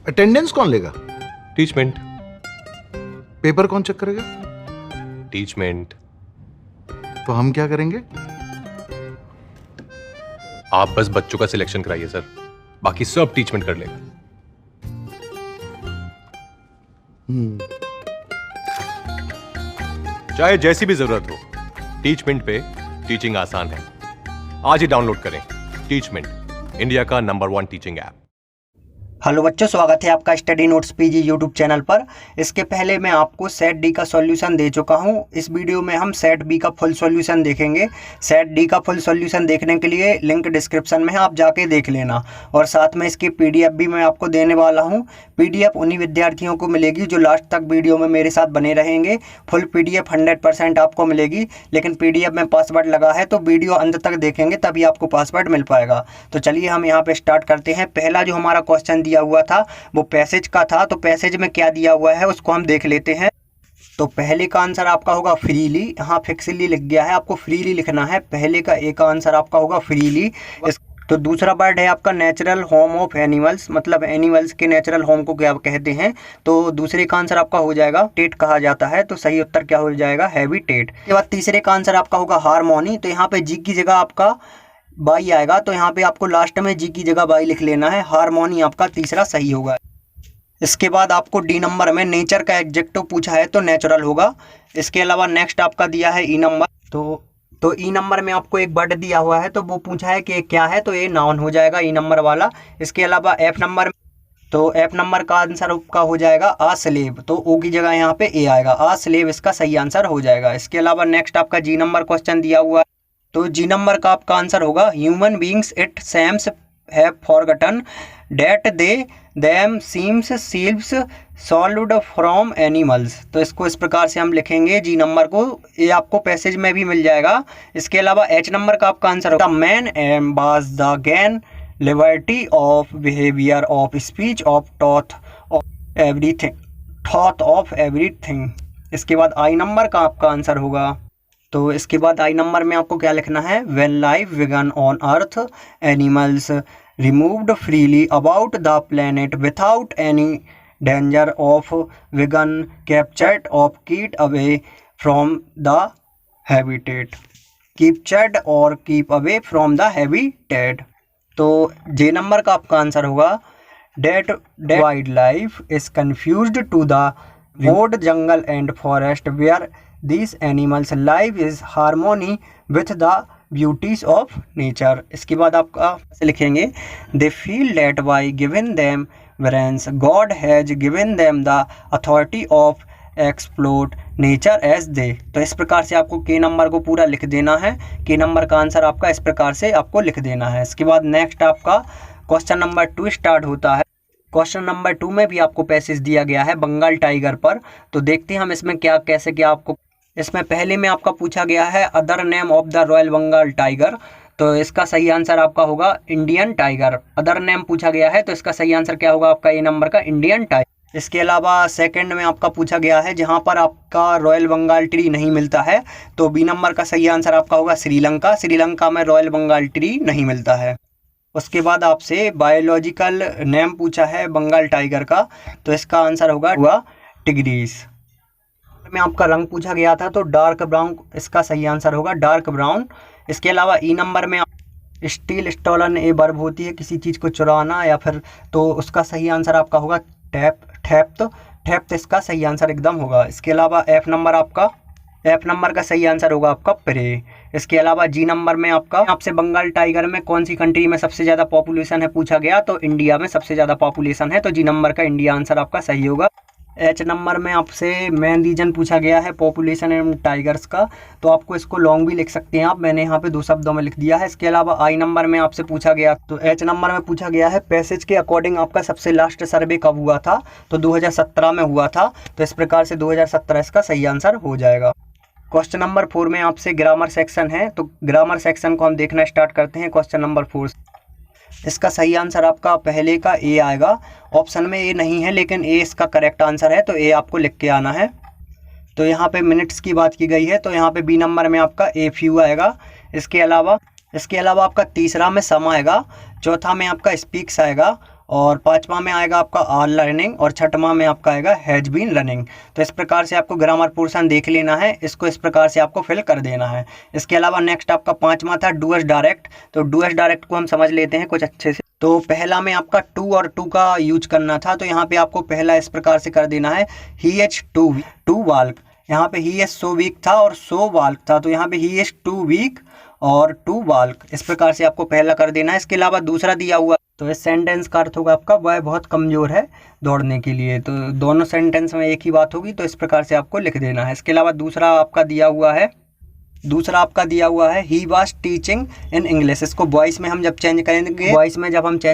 Attendance कौन लेगा? Teachmint. Paper कौन चेक करेगा? टीचमेंट। तो हम क्या करेंगे? आप बस बच्चों का सिलेक्शन कराइए सर, बाकी सब टीचमेंट कर लेगा। चाहे जैसी भी जरूरत हो, टीचमेंट पे टीचिंग आसान है। आज ही डाउनलोड करें टीचमेंट, इंडिया का नंबर 1 टीचिंग ऐप। हेलो बच्चों, स्वागत है आपका study notes PG YouTube channel पर। इसके पहले मैं आपको सेट डी का सॉल्यूशन दे चुका हूं। इस वीडियो में हम सेट बी का फुल सॉल्यूशन देखेंगे। सेट डी का फुल सॉल्यूशन देखने के लिए लिंक डिस्क्रिप्शन में है, आप जाके देख लेना। और साथ में इसकी पीडीएफ भी मैं आपको देने वाला हूं। पीडीएफ उन्हीं विद्यार्थियों को मिलेगी जो लास्ट तक वीडियो में मेरे साथ बने रहेंगे। फुल पीडीएफ 100% आपको मिलेगी, लेकिन पीडीएफ में पासवर्ड लगा है, तो वीडियो अंत तक देखेंगे तभी आपको पासवर्ड मिल पाएगा। तो चलिए हम यहाँ पे स्टार्ट करते हैं। पहला जो हमारा क्वेश्चन दिया हुआ था वो पैसेज का था, तो पैसेज में क्या दिया हुआ है उसको हम देख लेते हैं। तो पहले का आंसर आपका होगा फ्रीली। यहाँ फिक्सली लिख गया है, आपको फ्रीली लिखना है। पहले का ए का आंसर आपका होगा फ्रीली। तो दूसरा वर्ड है आपका नेचुरल होम ऑफ एनिमल्स, मतलब एनिमल्स के नेचुरल होम को क्या कहते हैं। तो दूसरे का आंसर आपका हो जाएगा टेट कहा जाता है, तो सही उत्तर क्या हो जाएगा? हैबिटेट। इसके बाद तीसरे का आंसर आपका होगा हार्मोनी। तो यहाँ पे जी की जगह आपका बाई आएगा, तो यहाँ पे आपको लास्ट में जी की जगह बाई लिख लेना है। हार्मोनी आपका तीसरा सही होगा। इसके बाद आपको डी नंबर में नेचर का एडजेक्टिव पूछा है, तो नेचुरल होगा। इसके अलावा नेक्स्ट आपका दिया है ई नंबर। तो ई नंबर में आपको एक वर्ड दिया हुआ है, तो वो पूछा है कि क्या है, तो ये नाउन हो जाएगा ई नंबर वाला। इसके अलावा एफ नंबर, तो एफ नंबर का आंसर आपका हो जाएगा आ स्लेव। तो ओ की जगह यहाँ पे ए आएगा, आ स्लेव इसका सही आंसर हो जाएगा। इसके अलावा नेक्स्ट आपका जी नंबर क्वेश्चन दिया हुआ है, तो जी नंबर का आपका आंसर होगा human beings it seems have forgotten that they them seems selves solved from animals. तो इसको इस प्रकार से हम लिखेंगे जी नंबर को, ये आपको पैसेज में भी मिल जाएगा। इसके अलावा एच नंबर का आपका आंसर होगा man embarks the gain liberty of behaviour of speech of thought of everything, thought of everything. इसके बाद आई नंबर का आपका आंसर होगा, तो इसके बाद आई नंबर में आपको क्या लिखना है? When life began on earth animals removed freely about the planet without any danger of began captured of kept away from the habitat. Captured और keep away from the habitat. तो जे नंबर का आपका आंसर होगा that wild life is confused to the remote jungle and forest where these animals live is harmony with the beauties of nature। इसके बाद आपका लिखेंगे they feel that by giving them brains God has given them the authority of explore nature as they। तो इस प्रकार से आपको के नंबर को पूरा लिख देना है। के नंबर का आंसर आपका इस प्रकार से आपको लिख देना है। इसके बाद नेक्स्ट आपका क्वेश्चन नंबर 2 स्टार्ट होता है। क्वेश्चन नंबर 2 में भी आपको पैसेज दिया गया है बंगाल टाइगर पर। तो देखते हैं हम इसमें क्या कैसे क्या आपको, इसमें पहले में आपका पूछा गया है other name of the royal Bengal tiger. तो इसका सही आंसर आपका होगा इंडियन टाइगर। अदर नेम पूछा गया है, तो इसका सही आंसर क्या होगा आपका ए नंबर का इंडियन टाइगर। इसके अलावा सेकंड में आपका पूछा गया है जहां पर आपका रॉयल बंगाल ट्री नहीं मिलता है, तो बी नंबर का सही आंसर आपका होगा श्रीलंका। श्रीलंका में रॉयल बंगाल ट्री नहीं मिलता है। उसके बाद आपसे बायोलॉजिकल नेम पूछा है बंगाल टाइगर का, तो इसका आंसर होगा टिग्रीस। में आपका रंग पूछा गया था, तो डार्क ब्राउन इसका सही आंसर होगा, डार्क ब्राउन। इसके अलावा ई नंबर में स्टील स्टोलन ए वर्ब होती है किसी चीज़ को चुराना या फिर, तो उसका सही आंसर आपका होगा थेफ्ट इसका सही आंसर एकदम होगा। इसके अलावा एफ नंबर का सही आंसर होगा आपका प्रे। इसके अलावा जी नंबर में आपसे बंगाल टाइगर में कौन सी कंट्री में सबसे ज़्यादा पॉपुलेशन है पूछा गया, तो इंडिया में सबसे ज़्यादा पॉपुलेशन है, तो जी नंबर का इंडिया आंसर आपका सही होगा। एच नंबर में आपसे मेन रीजन पूछा गया है पॉपुलेशन एंड टाइगर्स का, तो आपको इसको लॉन्ग भी लिख सकते हैं आप, मैंने यहाँ पे 2 शब्दों में लिख दिया है। इसके अलावा आई नंबर में आपसे पूछा गया, तो एच नंबर में पूछा गया है पैसेज के अकॉर्डिंग आपका सबसे लास्ट सर्वे कब हुआ था, तो 2017 में हुआ था। तो इस प्रकार से 2017 इसका सही आंसर हो जाएगा। क्वेश्चन नंबर 4 में आपसे ग्रामर सेक्शन है, तो ग्रामर सेक्शन को हम देखना स्टार्ट करते हैं। क्वेश्चन नंबर 4, इसका सही आंसर आपका पहले का ए आएगा। ऑप्शन में ए नहीं है, लेकिन ए इसका करेक्ट आंसर है, तो ए आपको लिख के आना है। तो यहाँ पे मिनट्स की बात की गई है, तो यहाँ पे बी नंबर में आपका ए फ्यू आएगा। इसके अलावा आपका तीसरा में सम आएगा, चौथा में आपका स्पीक्स आएगा, और पांचवा में आएगा आपका आर लर्निंग और छठवां में आपका आएगा हैज बीन रनिंग। तो इस प्रकार से आपको ग्रामर पोर्शन देख लेना है, इसको इस प्रकार से आपको फिल कर देना है। इसके अलावा नेक्स्ट आपका पांचवा था डू एस डायरेक्ट। तो डू एस डायरेक्ट को हम समझ लेते हैं कुछ अच्छे से। तो पहला में आपका टू और टू का यूज करना था, तो यहाँ पे आपको पहला इस प्रकार से कर देना है ही एज टू वाल्क। यहाँ पे ही एज सो वीक था और सो वाल्क था, तो यहाँ पे ही एज टू वीक और टू वाल्क, इस प्रकार से आपको पहला कर देना है। इसके अलावा दूसरा दिया हुआ, तो इस सेंटेंस का अर्थ होगा आपका वह बहुत कमज़ोर है दौड़ने के लिए। तो दोनों सेंटेंस में एक ही बात होगी, तो इस प्रकार से आपको लिख देना है। इसके अलावा दूसरा आपका दिया हुआ है he was teaching in English. इसको वॉइस में हम जब चेंज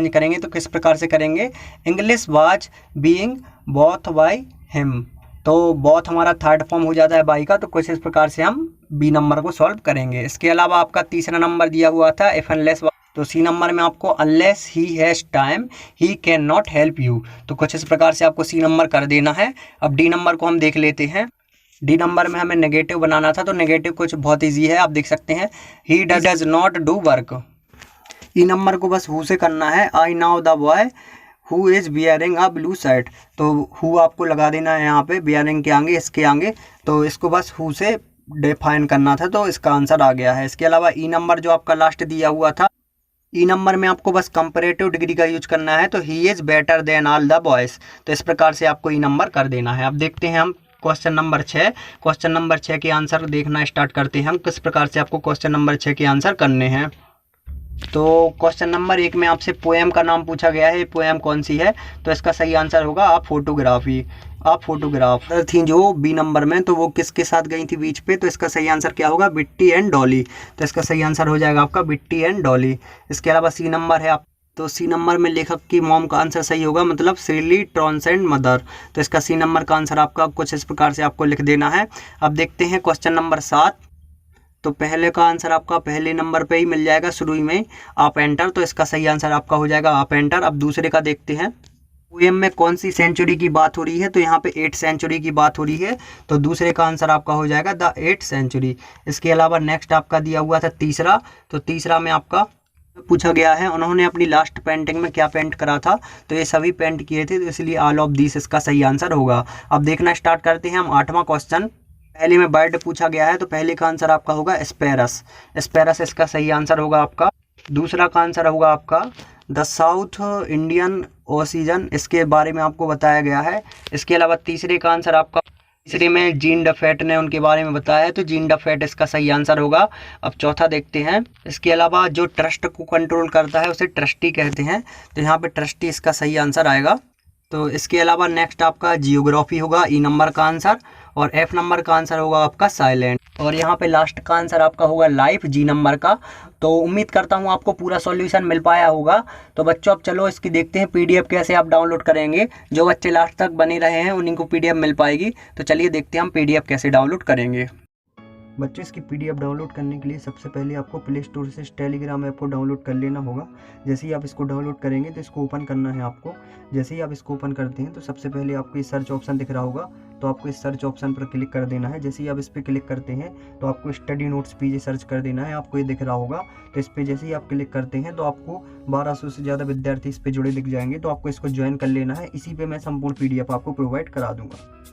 करेंगे तो किस प्रकार से करेंगे, English was being both by him. तो बॉथ हमारा थर्ड फॉर्म हो जाता है बाई का, तो कुछ इस प्रकार से हम बी नंबर को सॉल्व करेंगे। इसके अलावा आपका तीसरा नंबर दिया हुआ था इफ अनलेस, तो सी नंबर में आपको unless he has time he can not help you. तो कुछ इस प्रकार से आपको सी नंबर कर देना है। अब डी नंबर को हम देख लेते हैं। डी नंबर में हमें नेगेटिव बनाना था, तो नेगेटिव कुछ बहुत ईजी है, आप देख सकते हैं he does not do work. E number को बस हु से करना है, I now the boy who is bearing a blue shirt. तो हु आपको लगा देना है यहाँ पे बियरिंग के आगे, इसके आगे, तो इसको बस हु से डिफाइन करना था, तो इसका आंसर आ गया है। इसके अलावा ई नंबर जो आपका लास्ट दिया हुआ था, ई नंबर में आपको बस कंपैरेटिव डिग्री का यूज करना है, तो he is better than all the boys. तो इस प्रकार से आपको ई नंबर कर देना है। अब देखते हैं हम क्वेश्चन नंबर 6 के आंसर देखना स्टार्ट करते हैं हम, किस प्रकार से आपको क्वेश्चन नंबर 6 के आंसर करने हैं। तो क्वेश्चन नंबर 1 में आपसे पोएम का नाम पूछा गया है, पोएम कौन सी है, तो इसका सही आंसर होगा आप फोटोग्राफ थी जो बी नंबर में, तो वो किसके साथ गई थी बीच पे, तो इसका सही आंसर क्या होगा, बिट्टी एंड डॉली। तो इसका सही आंसर हो जाएगा आपका बिट्टी एंड डॉली। इसके अलावा सी नंबर है आप, तो सी नंबर में लेखक की मॉम का आंसर सही होगा, मतलब श्रीली ट्रॉन्सेंड मदर। तो इसका सी नंबर का आंसर आपका कुछ इस प्रकार से आपको लिख देना है। अब देखते हैं क्वेश्चन नंबर 7। तो पहले का आंसर आपका पहले नंबर पे ही मिल जाएगा, शुरू में आप एंटर, तो इसका सही आंसर आपका हो जाएगा आप एंटर। अब दूसरे का देखते हैं, पोएम में कौन सी सेंचुरी की बात हो रही है, तो यहाँ पे 8th सेंचुरी की बात हो रही है, तो दूसरे का आंसर आपका हो जाएगा द 8th सेंचुरी। इसके अलावा नेक्स्ट आपका दिया हुआ था तीसरा, तो तीसरा में आपका पूछा गया है उन्होंने अपनी लास्ट पेंटिंग में क्या पेंट करा था, तो ये सभी पेंट किए थे, तो इसलिए ऑल ऑफ दिस इसका सही आंसर होगा। अब देखना स्टार्ट करते हैं हम 8वां क्वेश्चन। पहले में बर्ड पूछा गया है, तो पहले का आंसर आपका होगा स्पैरस इसका सही आंसर होगा आपका। दूसरा का आंसर होगा आपका द साउथ इंडियन ओसीजन, इसके बारे में आपको बताया गया है। इसके अलावा तीसरे का आंसर आपका, तीसरे में जीन डफेट ने उनके बारे में बताया है, तो जीन डफेट इसका सही आंसर होगा। अब चौथा देखते हैं। इसके अलावा जो ट्रस्ट को कंट्रोल करता है उसे ट्रस्टी कहते हैं, तो यहाँ पे ट्रस्टी इसका सही आंसर आएगा। तो इसके अलावा नेक्स्ट आपका जियोग्राफी होगा ई नंबर का आंसर, और एफ नंबर का आंसर होगा आपका साइलेंट, और यहाँ पे लास्ट का आंसर आपका होगा लाइफ जी नंबर का। तो उम्मीद करता हूँ आपको पूरा सॉल्यूशन मिल पाया होगा। तो बच्चों अब चलो इसकी देखते हैं पीडीएफ कैसे आप डाउनलोड करेंगे। जो बच्चे लास्ट तक बने रहे हैं उन्हीं को पीडीएफ मिल पाएगी। तो चलिए देखते हैं हम पीडीएफ कैसे डाउनलोड करेंगे। बच्चों इसकी पीडीएफ डाउनलोड करने के लिए सबसे पहले आपको प्ले स्टोर से टेलीग्राम ऐप को डाउनलोड कर लेना होगा। जैसे ही आप इसको डाउनलोड करेंगे तो इसको ओपन करना है आपको। जैसे ही आप इसको ओपन करते हैं तो सबसे पहले आपको ये सर्च ऑप्शन दिख रहा होगा, तो आपको इस सर्च ऑप्शन पर क्लिक कर देना है। जैसे ही आप इस पर क्लिक करते हैं तो आपको स्टडी नोट्स पीजे सर्च कर देना है, आपको ये दिख रहा होगा। तो इस पर जैसे ही आप क्लिक करते हैं तो आपको 1200 से ज़्यादा विद्यार्थी इस पर जुड़े दिख जाएंगे, तो आपको इसको ज्वाइन कर लेना है। इसी पे मैं संपूर्ण पीडीएफ आपको प्रोवाइड करा दूंगा।